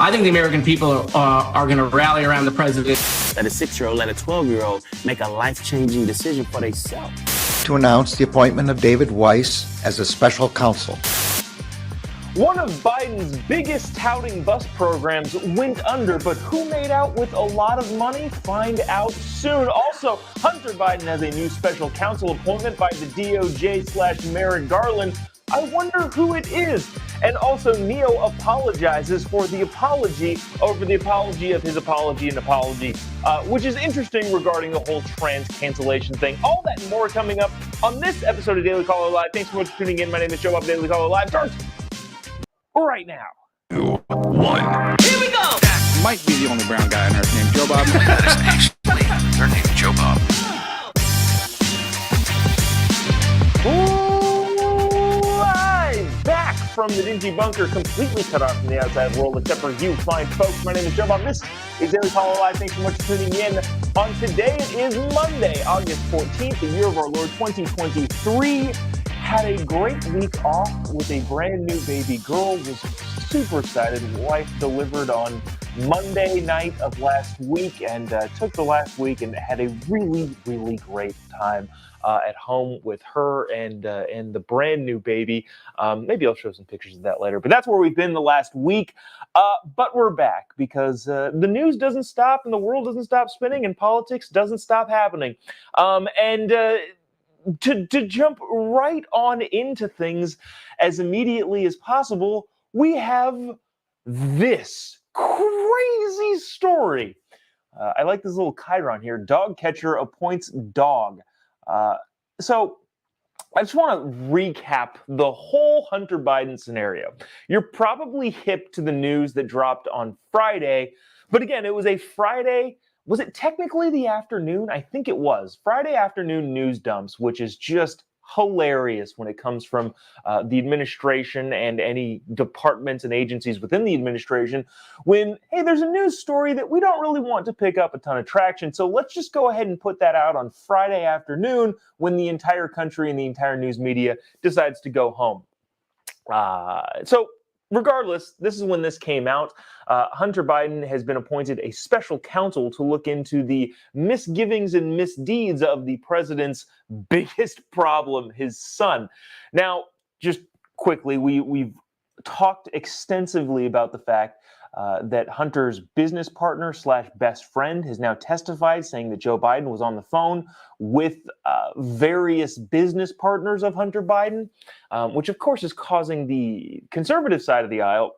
I think the American people are going to rally around the president. Let a 6-year-old, let a 12-year-old make a life-changing decision for themselves. To announce the appointment of David Weiss as a special counsel. One of Biden's biggest touting bus programs went under, but who made out with a lot of money? Find out soon. Also, Hunter Biden has a new special counsel appointment by the DOJ/Merrick Garland. I wonder who it is. And also, Neyo apologizes for the apology over the apology of his apology and apology, which is interesting regarding the whole trans cancellation thing. All that and more coming up on this episode of Daily Caller Live. Thanks so much for tuning in. My name is Jobob. Daily Caller Live starts right now. 2, 1. Here we go! That might be the only brown guy on earth named Jobob. That is actually her name, Jobob. Live back from the dingy bunker, completely cut off from the outside world, except for you fine folks. My name is Jobob. This is Daily Caller Live. Thanks so much for tuning in. On today, it is Monday, August 14th, the year of our Lord 2023. Had a great week off with a brand new baby girl. Was super excited. Wife delivered on Monday night of last week, and took the last week and had a really, really great time at home with her and the brand new baby. Maybe I'll show some pictures of that later. But that's where we've been the last week. But we're back because the news doesn't stop, and the world doesn't stop spinning, and politics doesn't stop happening. To jump right on into things as immediately as possible, we have this crazy story. I like this little chyron here. Dog catcher appoints dog. So I just want to recap the whole Hunter Biden scenario. You're probably hip to the news that dropped on Friday, but again, it was a Friday. Was it technically the afternoon? I think it was. Friday afternoon news dumps, which is just hilarious when it comes from the administration and any departments and agencies within the administration when, hey, there's a news story that we don't really want to pick up a ton of traction, so let's just go ahead and put that out on Friday afternoon when the entire country and the entire news media decides to go home. So regardless, this is when this came out. Hunter Biden has been appointed a special counsel to look into the misgivings and misdeeds of the president's biggest problem, his son. Now, just quickly, we've talked extensively about the fact that Hunter's business partner / best friend has now testified, saying that Joe Biden was on the phone with various business partners of Hunter Biden, which of course is causing the conservative side of the aisle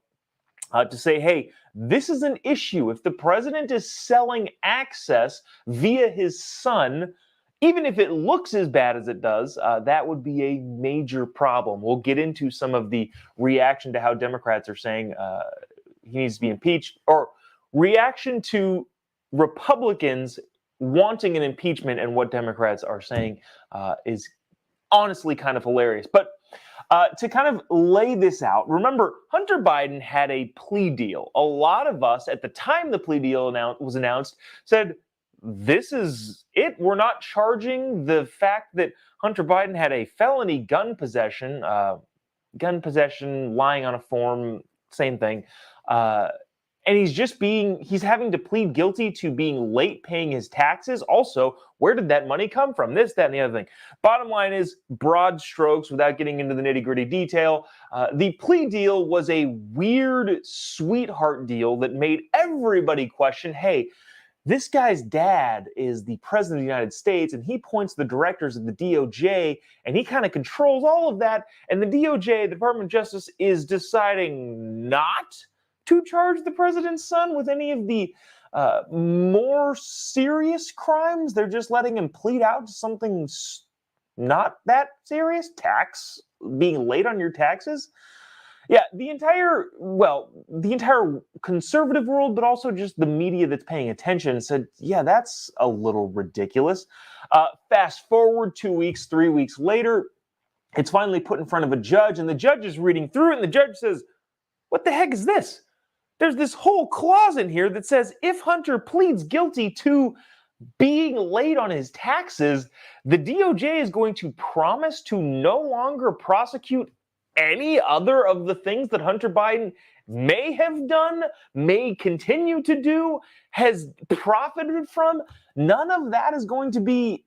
to say, hey, this is an issue. If the president is selling access via his son, even if it looks as bad as it does, that would be a major problem. We'll get into some of the reaction to how Democrats are saying he needs to be impeached, or reaction to Republicans wanting an impeachment, and what Democrats are saying is honestly kind of hilarious. But to kind of lay this out, remember, Hunter Biden had a plea deal. A lot of us, at the time the plea deal was announced, said, this is it. We're not charging the fact that Hunter Biden had a felony gun possession, lying on a form, same thing. And he's having to plead guilty to being late paying his taxes. Also, where did that money come from? This, that, and the other thing. Bottom line is, broad strokes, without getting into the nitty-gritty detail, the plea deal was a weird sweetheart deal that made everybody question, hey, this guy's dad is the president of the United States, and he appoints the directors of the DOJ, and he kind of controls all of that. And the DOJ, the Department of Justice, is deciding not to charge the president's son with any of the more serious crimes. They're just letting him plead out to something not that serious, being late on your taxes. Yeah, the entire conservative world, but also just the media that's paying attention said, yeah, that's a little ridiculous. Fast forward 2 weeks, 3 weeks later, it's finally put in front of a judge, and the judge is reading through it, and the judge says, what the heck is this? There's this whole clause in here that says if Hunter pleads guilty to being late on his taxes, the DOJ is going to promise to no longer prosecute any other of the things that Hunter Biden may have done, may continue to do, has profited from? None of that is going to be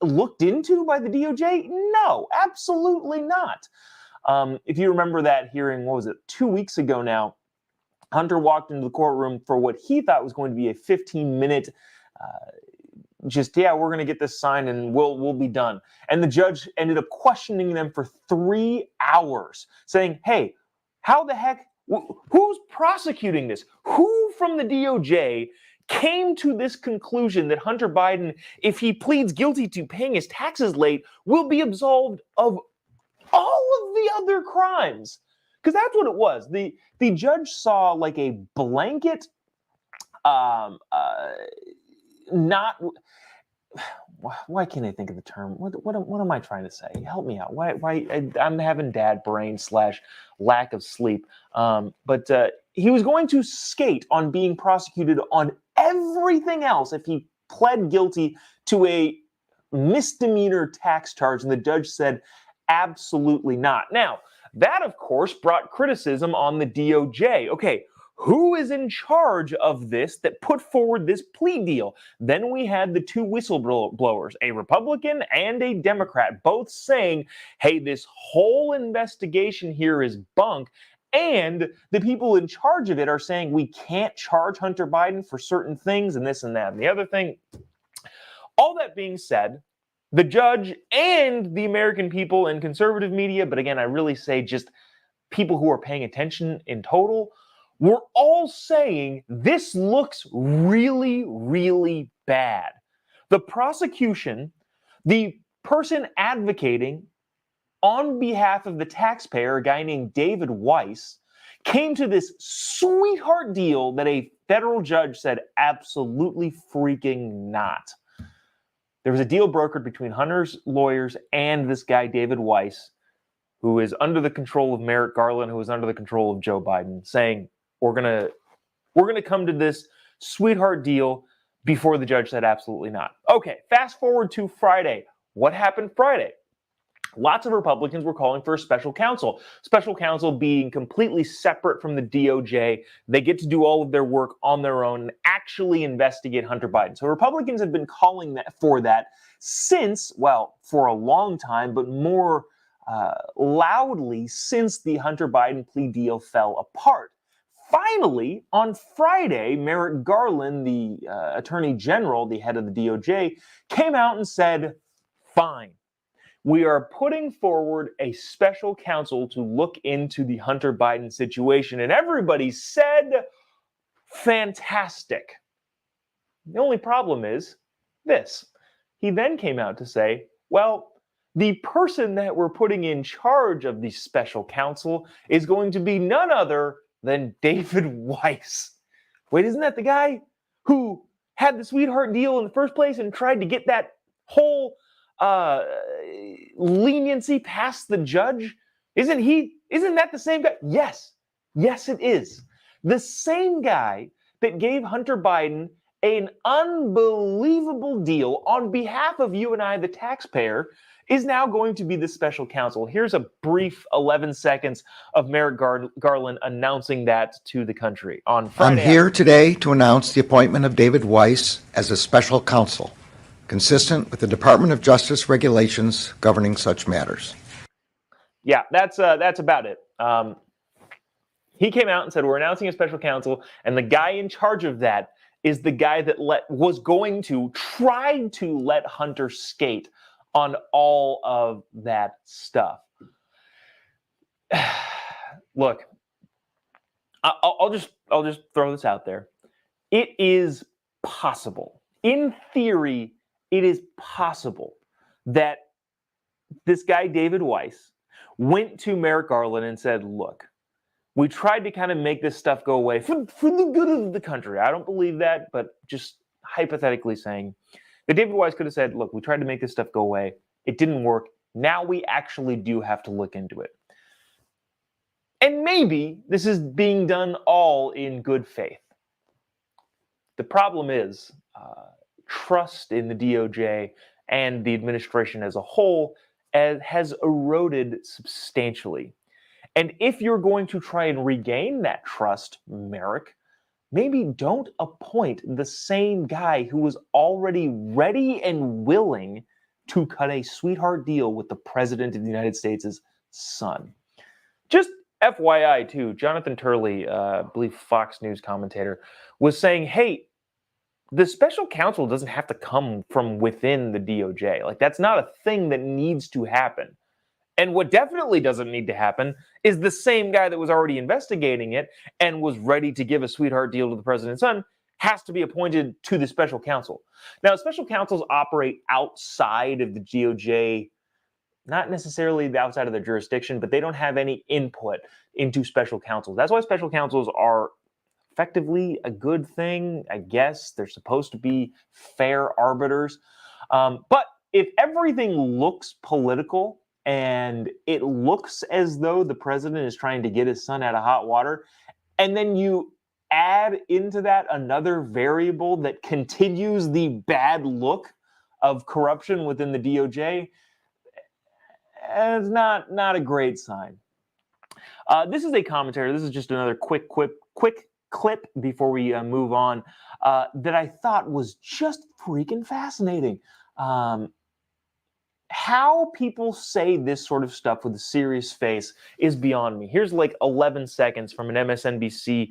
looked into by the DOJ? No, absolutely not. If you remember that hearing, what was it, 2 weeks ago now, Hunter walked into the courtroom for what he thought was going to be a 15-minute we're going to get this signed and we'll be done. And the judge ended up questioning them for 3 hours, saying, hey, how the heck, who's prosecuting this? Who from the DOJ came to this conclusion that Hunter Biden, if he pleads guilty to paying his taxes late, will be absolved of all of the other crimes? Because that's what it was. The judge saw like a blanket, not. Why can't I think of the term? What am I trying to say? Help me out. Why I'm having dad brain / lack of sleep. But he was going to skate on being prosecuted on everything else if he pled guilty to a misdemeanor tax charge, and the judge said absolutely not. Now, that of course brought criticism on the DOJ. Okay, who is in charge of this that put forward this plea deal? Then we had the 2 whistleblowers, a Republican and a Democrat, both saying, hey, this whole investigation here is bunk. And the people in charge of it are saying we can't charge Hunter Biden for certain things and this and that and the other thing. All that being said, the judge and the American people and conservative media, but again, I really say just people who are paying attention in total, we're all saying this looks really, really bad. The prosecution, the person advocating on behalf of the taxpayer, a guy named David Weiss, came to this sweetheart deal that a federal judge said absolutely freaking not. There was a deal brokered between Hunter's lawyers and this guy, David Weiss, who is under the control of Merrick Garland, who is under the control of Joe Biden, saying, we're gonna come to this sweetheart deal before the judge said absolutely not. Okay, fast forward to Friday. What happened Friday? Lots of Republicans were calling for a special counsel. Special counsel being completely separate from the DOJ. They get to do all of their work on their own and actually investigate Hunter Biden. So Republicans have been calling for that since, well, for a long time, but more loudly since the Hunter Biden plea deal fell apart. Finally, on Friday, Merrick Garland, the Attorney General, the head of the DOJ, came out and said, fine. We are putting forward a special counsel to look into the Hunter Biden situation. And everybody said, fantastic. The only problem is this. He then came out to say, well, the person that we're putting in charge of the special counsel is going to be none other than David Weiss. Wait, isn't that the guy who had the sweetheart deal in the first place and tried to get that whole leniency past the judge? Isn't that the same guy? Yes, it is. The same guy that gave Hunter Biden an unbelievable deal on behalf of you and I, the taxpayer, is now going to be the special counsel. Here's a brief 11 seconds of Merrick Garland announcing that to the country on Friday. I'm here today to announce the appointment of David Weiss as a special counsel, consistent with the Department of Justice regulations governing such matters. Yeah, that's about it. He came out and said, we're announcing a special counsel, and the guy in charge of that is the guy that tried to let Hunter skate on all of that stuff. Look, I'll just throw this out there. It is possible, in theory, it is possible that this guy, David Weiss, went to Merrick Garland and said, look, we tried to kind of make this stuff go away for the good of the country. I don't believe that, but just hypothetically saying that David Weiss could have said, look, we tried to make this stuff go away. It didn't work. Now we actually do have to look into it. And maybe this is being done all in good faith. The problem is trust in the DOJ and the administration as a whole has eroded substantially. And if you're going to try and regain that trust, Merrick, maybe don't appoint the same guy who was already ready and willing to cut a sweetheart deal with the president of the United States' son. Just FYI, too, Jonathan Turley, I believe Fox News commentator, was saying, hey, the special counsel doesn't have to come from within the DOJ. Like, that's not a thing that needs to happen. And what definitely doesn't need to happen is the same guy that was already investigating it and was ready to give a sweetheart deal to the president's son has to be appointed to the special counsel. Now, special counsels operate outside of the DOJ, not necessarily outside of their jurisdiction, but they don't have any input into special counsels. That's why special counsels are effectively a good thing, I guess. They're supposed to be fair arbiters. But if everything looks political and it looks as though the president is trying to get his son out of hot water, and then you add into that another variable that continues the bad look of corruption within the DOJ, it's not a great sign. This is a commentary. This is just another quick clip before we move on that I thought was just freaking fascinating. How people say this sort of stuff with a serious face is beyond me. Here's like 11 seconds from an MSNBC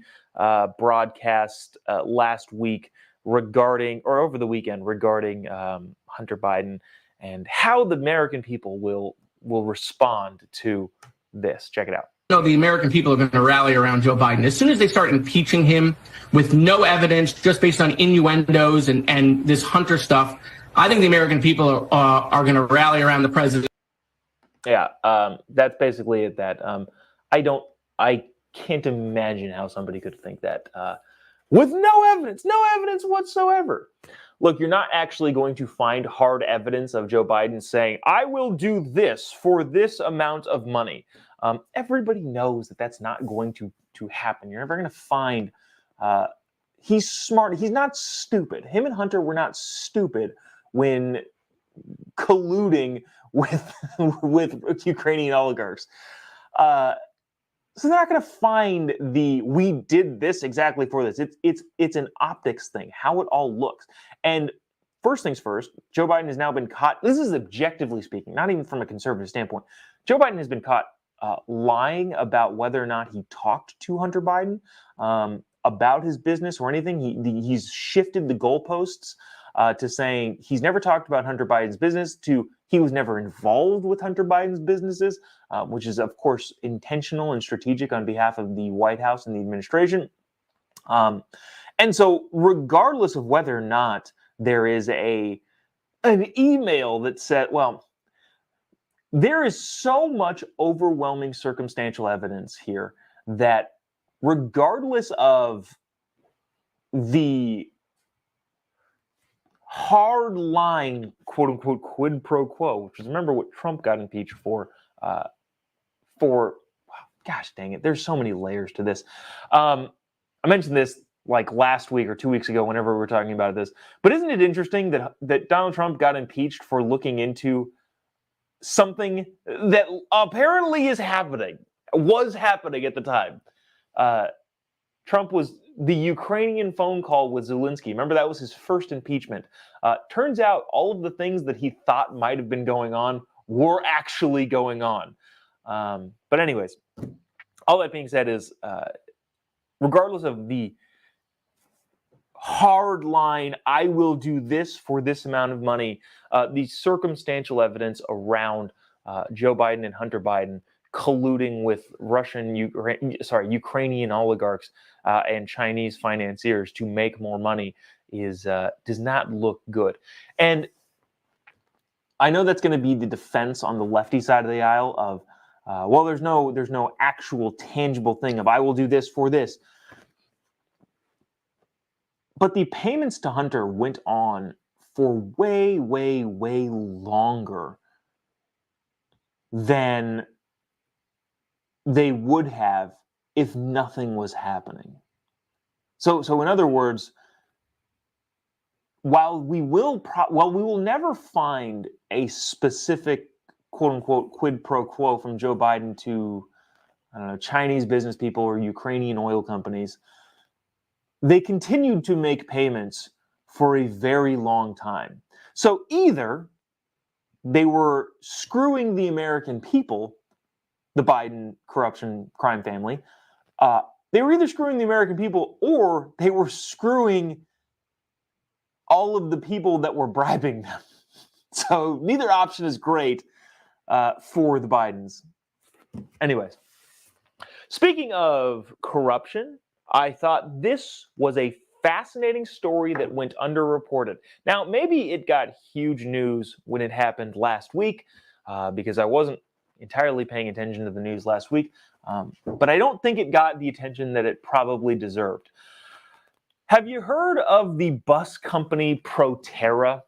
broadcast last week regarding, or over the weekend, regarding Hunter Biden and how the American people will respond to this. Check it out. No, the American people are going to rally around Joe Biden. As soon as they start impeaching him with no evidence, just based on innuendos and this Hunter stuff, I think the American people are going to rally around the president. Yeah, that's basically it. That I can't imagine how somebody could think that with no evidence whatsoever. Look, you're not actually going to find hard evidence of Joe Biden saying, I will do this for this amount of money. Everybody knows that that's not going to happen. You're never going to find, he's smart. He's not stupid. Him and Hunter were not stupid when colluding with Ukrainian oligarchs. So they're not going to find we did this exactly for this. It's an optics thing, how it all looks. And first things first, Joe Biden has now been caught. This is objectively speaking, not even from a conservative standpoint. Joe Biden has been caught lying about whether or not he talked to Hunter Biden about his business or anything. He's shifted the goalposts to saying he's never talked about Hunter Biden's business to he was never involved with Hunter Biden's businesses, which is, of course, intentional and strategic on behalf of the White House and the administration. And so regardless of whether or not there is an email that said, well, there is so much overwhelming circumstantial evidence here that regardless of the hard line, quote unquote, quid pro quo, which is, remember what Trump got impeached for, gosh dang it, there's so many layers to this. I mentioned this like last week or 2 weeks ago, whenever we were talking about this, but isn't it interesting that Donald Trump got impeached for looking into something that apparently was happening at the time? The Ukrainian phone call with Zelensky. Remember, that was his first impeachment. Turns out all of the things that he thought might have been going on were actually going on. But anyways, all that being said is, regardless of the hard line, I will do this for this amount of money, the circumstantial evidence around Joe Biden and Hunter Biden colluding with Ukrainian oligarchs and Chinese financiers to make more money does not look good. And I know that's going to be the defense on the lefty side of the aisle of, well, there's no actual tangible thing of I will do this for this. But the payments to Hunter went on for way, way, way longer than they would have if nothing was happening. So in other words, while we will never find a specific quote unquote quid pro quo from Joe Biden to I don't know, Chinese business people or Ukrainian oil companies, they continued to make payments for a very long time. So either they were screwing the American people, the Biden corruption crime family, they were either screwing the American people or they were screwing all of the people that were bribing them. So neither option is great for the Bidens. Anyways, speaking of corruption, I thought this was a fascinating story that went underreported. Now, maybe it got huge news when it happened last week because I wasn't entirely paying attention to the news last week, but I don't think it got the attention that it probably deserved. Have you heard of the bus company Proterra?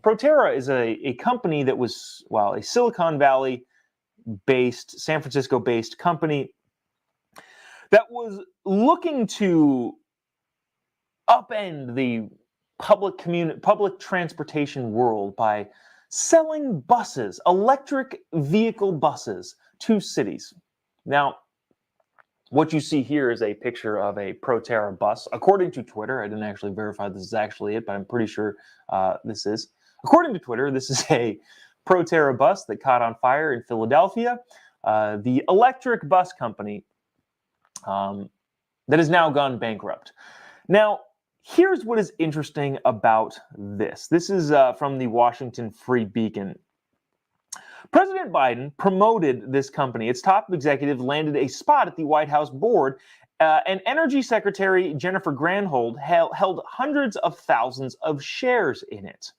Proterra is a company that was, well, a Silicon Valley-based, San Francisco-based company that was looking to upend the public transportation world by selling buses, electric vehicle buses, to cities. Now, what you see here is a picture of a Proterra bus. According to Twitter, I didn't actually verify this is actually it, but I'm pretty sure this is. According to Twitter, this is a Proterra bus that caught on fire in Philadelphia. The electric bus company that has now gone bankrupt. Now, here's what is interesting about this. This is from the Washington Free Beacon. President Biden promoted this company. Its top executive landed a spot at the White House board, and Energy Secretary Jennifer Granholm held hundreds of thousands of shares in it.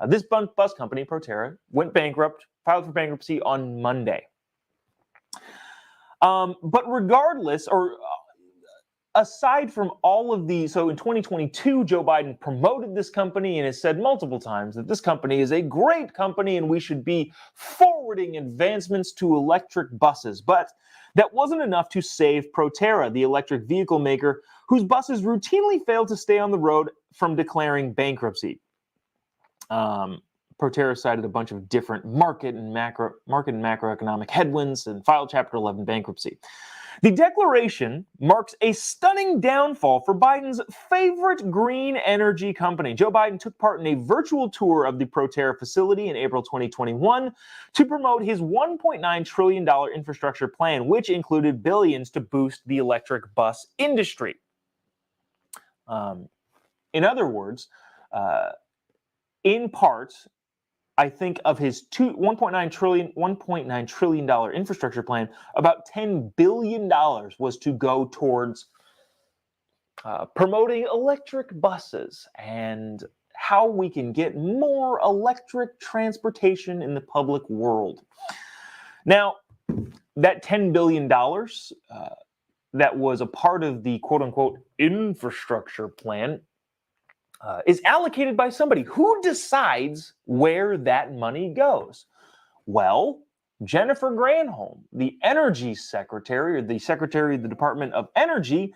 This bus company, Proterra, went bankrupt, filed for bankruptcy on Monday. But regardless, or aside from all of these, so in 2022, Joe Biden promoted this company and has said multiple times that this company is a great company and we should be forwarding advancements to electric buses. But that wasn't enough to save Proterra, the electric vehicle maker, whose buses routinely failed to stay on the road from declaring bankruptcy. Proterra cited a bunch of different market and macroeconomic headwinds and filed Chapter 11 bankruptcy. The declaration marks a stunning downfall for Biden's favorite green energy company. Joe Biden took part in a virtual tour of the Proterra facility in April 2021 to promote his $1.9 trillion infrastructure plan, which included billions to boost the electric bus industry. In other words, in part, I think of his $1.9 trillion infrastructure plan, about $10 billion was to go towards promoting electric buses and how we can get more electric transportation in the public world. Now, that $10 billion that was a part of the quote-unquote infrastructure plan is allocated by somebody. Who decides where that money goes? Well, Jennifer Granholm, the Energy Secretary, or the Secretary of the Department of Energy,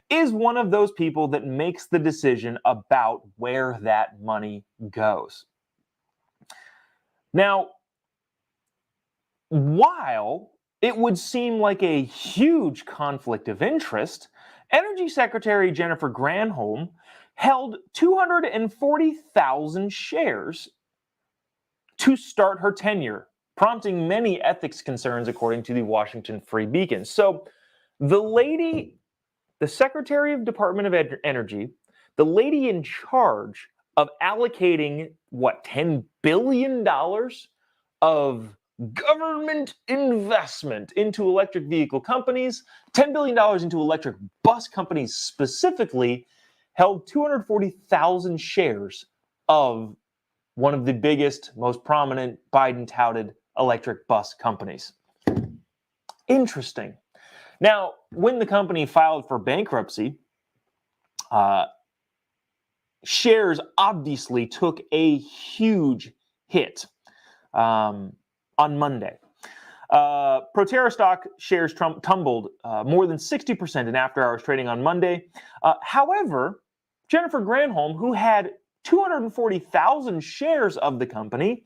is one of those people that makes the decision about where that money goes. Now, while it would seem like a huge conflict of interest, Energy Secretary Jennifer Granholm held 240,000 shares to start her tenure, prompting many ethics concerns, according to the Washington Free Beacon. So the Secretary of Department of Energy, the lady in charge of allocating, $10 billion of government investment into electric vehicle companies, $10 billion into electric bus companies specifically, held 240,000 shares of one of the biggest, most prominent Biden-touted electric bus companies. Interesting. Now, when the company filed for bankruptcy, shares obviously took a huge hit on Monday. Proterra stock shares tumbled more than 60% in after-hours trading on Monday. However, Jennifer Granholm, who had 240,000 shares of the company,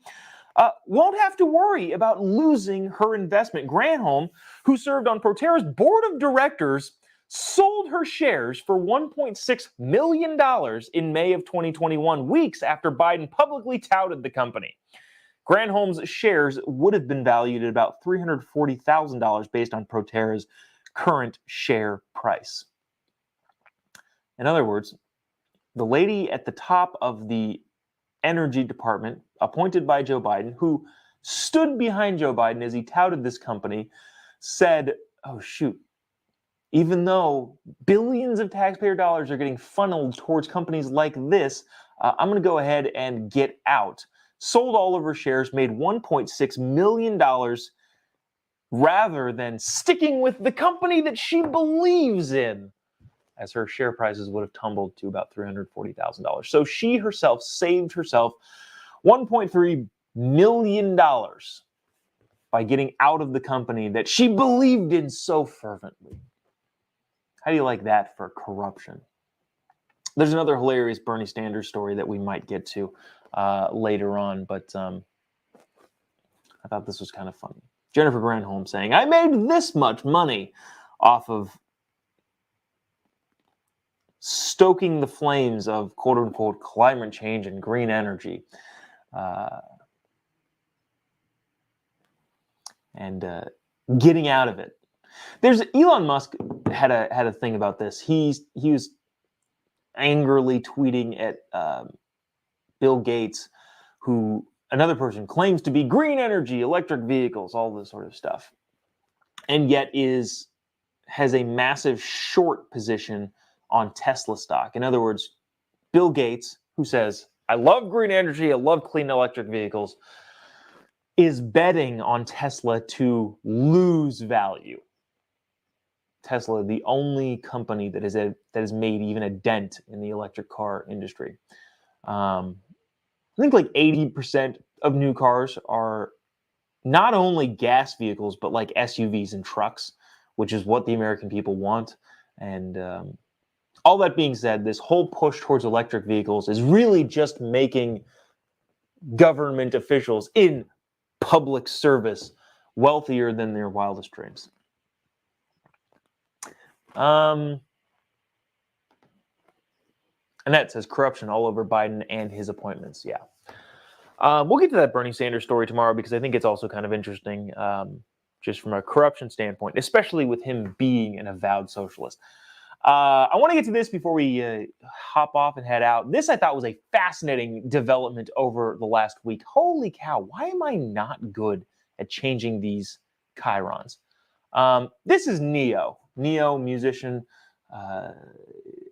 won't have to worry about losing her investment. Granholm, who served on Proterra's board of directors, sold her shares for $1.6 million in May of 2021, weeks after Biden publicly touted the company. Granholm's shares would have been valued at about $340,000 based on Proterra's current share price. In other words, the lady at the top of the Energy Department, appointed by Joe Biden, who stood behind Joe Biden as he touted this company, said, oh, shoot, even though billions of taxpayer dollars are getting funneled towards companies like this, I'm going to go ahead and get out. Sold all of her shares, made $1.6 million rather than sticking with the company that she believes in, as her share prices would have tumbled to about $340,000. So she herself saved herself $1.3 million by getting out of the company that she believed in so fervently. How do you like that for corruption? There's another hilarious Bernie Sanders story that we might get to later on, but I thought this was kind of funny. Jennifer Granholm saying, I made this much money off of stoking the flames of quote-unquote climate change and green energy. And getting out of it. There's Elon Musk had a thing about this. He was angrily tweeting at Bill Gates, who another person claims to be green energy, electric vehicles, all this sort of stuff, and yet has a massive short position on Tesla stock. In other words, Bill Gates, who says, I love green energy, I love clean electric vehicles, is betting on Tesla to lose value. Tesla, the only company that has made even a dent in the electric car industry. I think like 80% of new cars are not only gas vehicles, but like SUVs and trucks, which is what the American people want. And all that being said, this whole push towards electric vehicles is really just making government officials in public service wealthier than their wildest dreams. Annette says corruption all over Biden and his appointments. Yeah. We'll get to that Bernie Sanders story tomorrow because I think it's also kind of interesting just from a corruption standpoint, especially with him being an avowed socialist. I want to get to this before we hop off and head out. This I thought was a fascinating development over the last week. Holy cow, why am I not good at changing these chyrons? This is Neyo. Neyo, musician,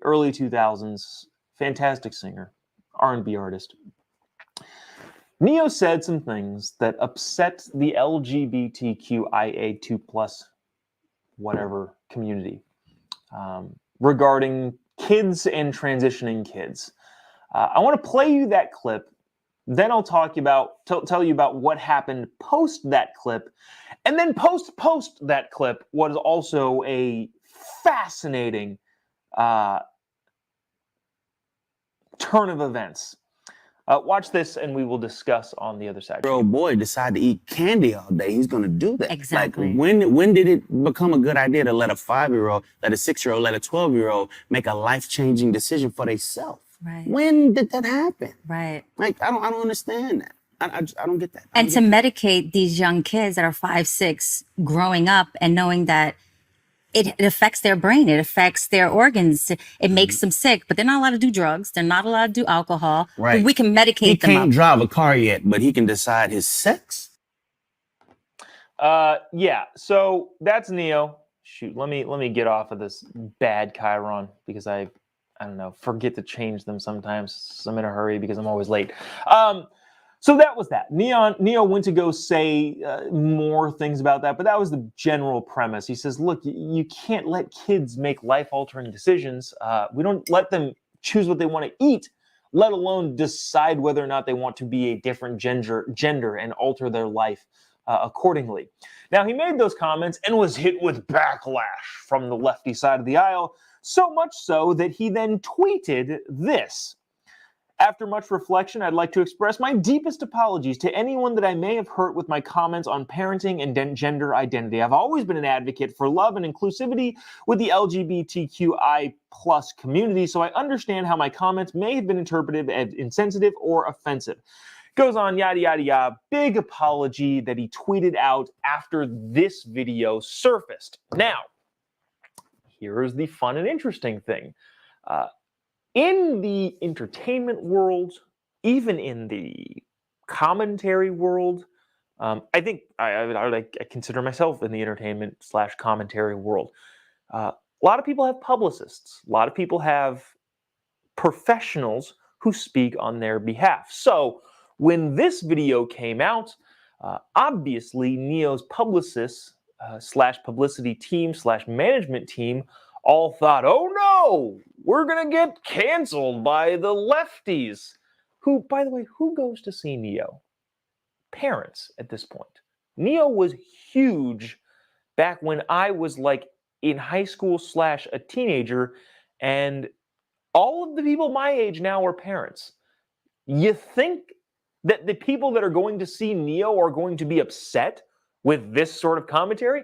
early 2000s, fantastic singer, R&B artist. Neyo said some things that upset the LGBTQIA2+ whatever community regarding kids and transitioning kids. I want to play you that clip. Then I'll tell you about what happened post that clip. And then post that clip was also a fascinating turn of events. Watch this and we will discuss on the other side. Old boy decide to eat candy all day, he's going to do that. Exactly. Like, when did it become a good idea to let a 5-year-old, let a 6-year-old, let a 12-year-old make a life-changing decision for themselves? Right. When did that happen? Right. Like, I don't understand that. I don't get that. And to medicate these young kids that are 5, 6, growing up and knowing that it affects their brain, it affects their organs, it makes them sick, but they're not allowed to do drugs, they're not allowed to do alcohol. Right. We can medicate them. He can't drive a car yet, but he can decide his sex. Yeah, so that's Neyo. Shoot, let me get off of this bad Chiron because I don't know, forget to change them sometimes. I'm in a hurry because I'm always late. So that was that. Neyo went to go say more things about that, but that was the general premise. He says, look, you can't let kids make life-altering decisions. We don't let them choose what they want to eat, let alone decide whether or not they want to be a different gender and alter their life accordingly. Now, he made those comments and was hit with backlash from the lefty side of the aisle, so much so that he then tweeted this. After much reflection, I'd like to express my deepest apologies to anyone that I may have hurt with my comments on parenting and gender identity. I've always been an advocate for love and inclusivity with the LGBTQI plus community, so I understand how my comments may have been interpreted as insensitive or offensive. Goes on, yada, yada, yada. Big apology that he tweeted out after this video surfaced. Now, here's the fun and interesting thing. In the entertainment world, even in the commentary world, I think I consider myself in the entertainment / commentary world. A lot of people have publicists. A lot of people have professionals who speak on their behalf. So when this video came out, obviously Neyo's publicists / publicity team / management team all thought, oh no, we're going to get canceled by the lefties. Who, by the way, who goes to see Neyo? Parents at this point. Neyo was huge back when I was like in high school / a teenager, and all of the people my age now are parents. You think that the people that are going to see Neyo are going to be upset with this sort of commentary?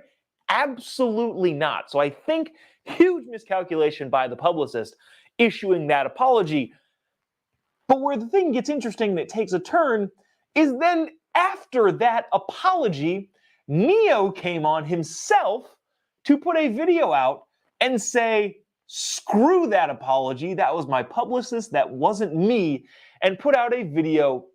Absolutely not. So I think huge miscalculation by the publicist issuing that apology. But where the thing gets interesting that takes a turn is then after that apology, Neyo came on himself to put a video out and say, screw that apology, that was my publicist, that wasn't me, and put out a video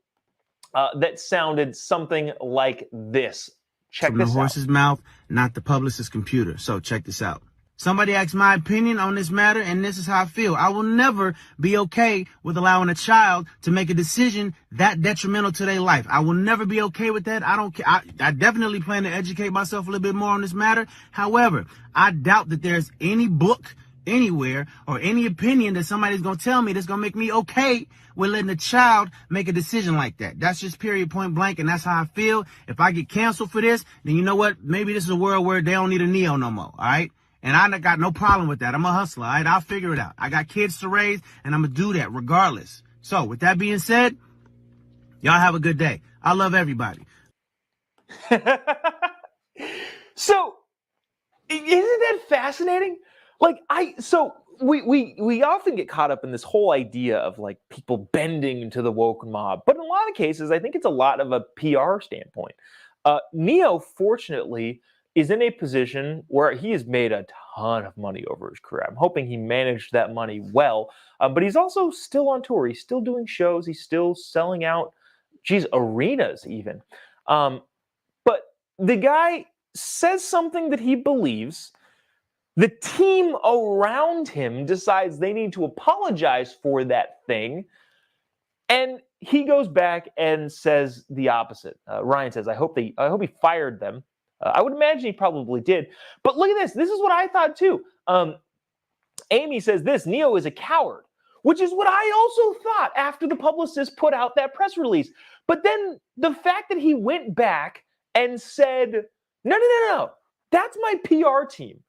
that sounded something like this. Check From this the out. horse's mouth, not the publicist's computer. So check this out. Somebody asked my opinion on this matter, and this is how I feel. I will never be okay with allowing a child to make a decision that detrimental to their life. I will never be okay with that. I don't care. I definitely plan to educate myself a little bit more on this matter. However, I doubt that there's any book anywhere or any opinion that somebody's going to tell me that's going to make me okay with letting a child make a decision like that. That's just period, point blank, and that's how I feel. If I get canceled for this, then you know what? Maybe this is a world where they don't need a Neyo no more, all right? And I got no problem with that. I'm a hustler, all right? I'll figure it out. I got kids to raise, and I'm going to do that regardless. So with that being said, y'all have a good day. I love everybody. So, isn't that fascinating? Like, we often get caught up in this whole idea of like people bending to the woke mob, but in a lot of cases, I think it's a lot of a PR standpoint. Neyo, fortunately, is in a position where he has made a ton of money over his career. I'm hoping he managed that money well, but he's also still on tour. He's still doing shows. He's still selling out, arenas even. But the guy says something that he believes. The team around him decides they need to apologize for that thing, and he goes back and says the opposite. Ryan says, I hope he fired them. I would imagine he probably did. But look at this. This is what I thought too. Amy says this, Neyo is a coward, which is what I also thought after the publicist put out that press release. But then the fact that he went back and said, no, that's my PR team.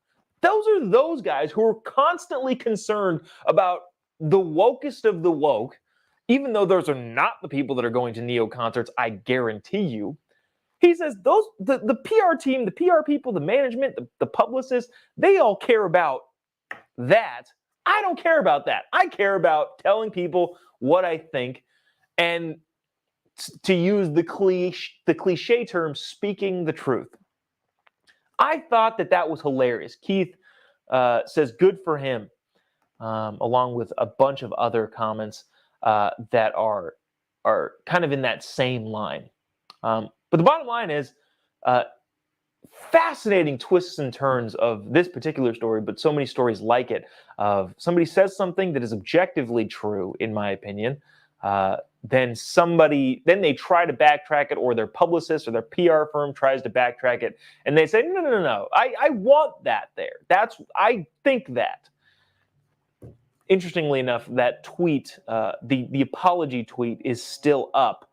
Those are those guys who are constantly concerned about the wokest of the woke, even though those are not the people that are going to Neyo concerts, I guarantee you. He says the PR team, the PR people, the management, the publicists, they all care about that. I don't care about that. I care about telling people what I think and to use the cliche term, speaking the truth. I thought that was hilarious. Keith says good for him, along with a bunch of other comments that are kind of in that same line. But the bottom line is fascinating twists and turns of this particular story, but so many stories like it. Of somebody says something that is objectively true, in my opinion. Then they try to backtrack it, or their publicist or their PR firm tries to backtrack it, and they say, no. I want that there. I think that. Interestingly enough, that tweet, the apology tweet, is still up.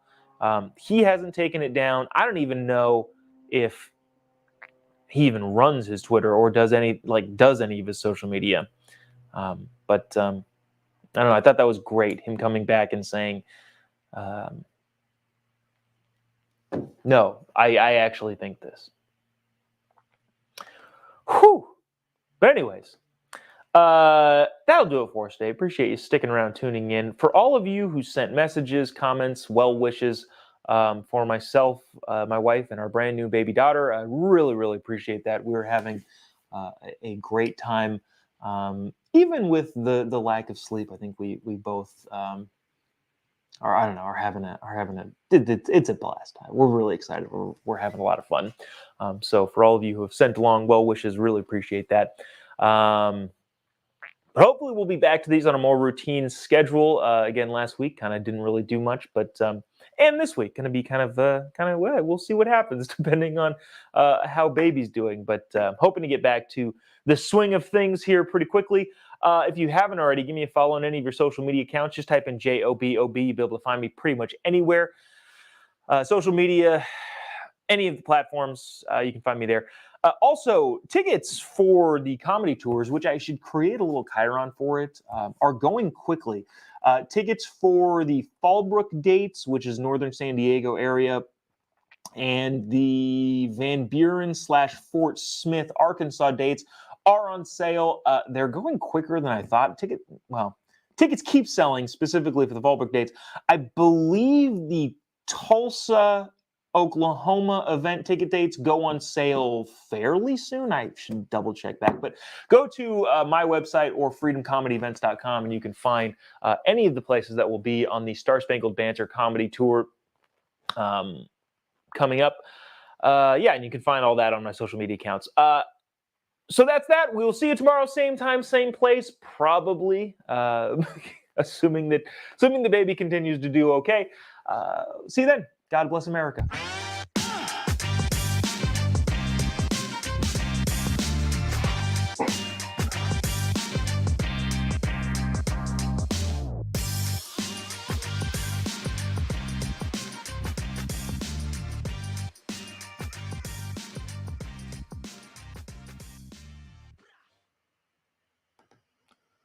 He hasn't taken it down. I don't even know if he even runs his Twitter or does any of his social media. But I don't know. I thought that was great. Him coming back and saying, no, I actually think this. Whew. But anyways, that'll do it for us today. Appreciate you sticking around, tuning in. For all of you who sent messages, comments, well wishes for myself, my wife, and our brand new baby daughter, I really, really appreciate that. We're having a great time. Even with the lack of sleep, I think we both are having a it's a blast time. We're really excited. We're having a lot of fun. So for all of you who have sent along well wishes, really appreciate that. Hopefully we'll be back to these on a more routine schedule. Again, last week kind of didn't really do much, but and this week going to be kind of well, we'll see what happens depending on how baby's doing. But hoping to get back to the swing of things here pretty quickly. If you haven't already, give me a follow on any of your social media accounts. Just type in JOBOB. You'll be able to find me pretty much anywhere. Social media, any of the platforms, you can find me there. Also, tickets for the comedy tours, which I should create a little chyron for it, are going quickly. Tickets for the Fallbrook dates, which is northern San Diego area, and the Van Buren / Fort Smith, Arkansas dates are on sale. They're going quicker than I thought. Tickets keep selling specifically for the Fallbrook dates. I believe the Tulsa, Oklahoma event ticket dates go on sale fairly soon. I should double check that, but go to my website or freedomcomedyevents.com and you can find any of the places that will be on the Star Spangled Banter comedy tour coming up. And you can find all that on my social media accounts. So that's that. We will see you tomorrow, same time, same place, probably, assuming the baby continues to do okay. See you then. God bless America.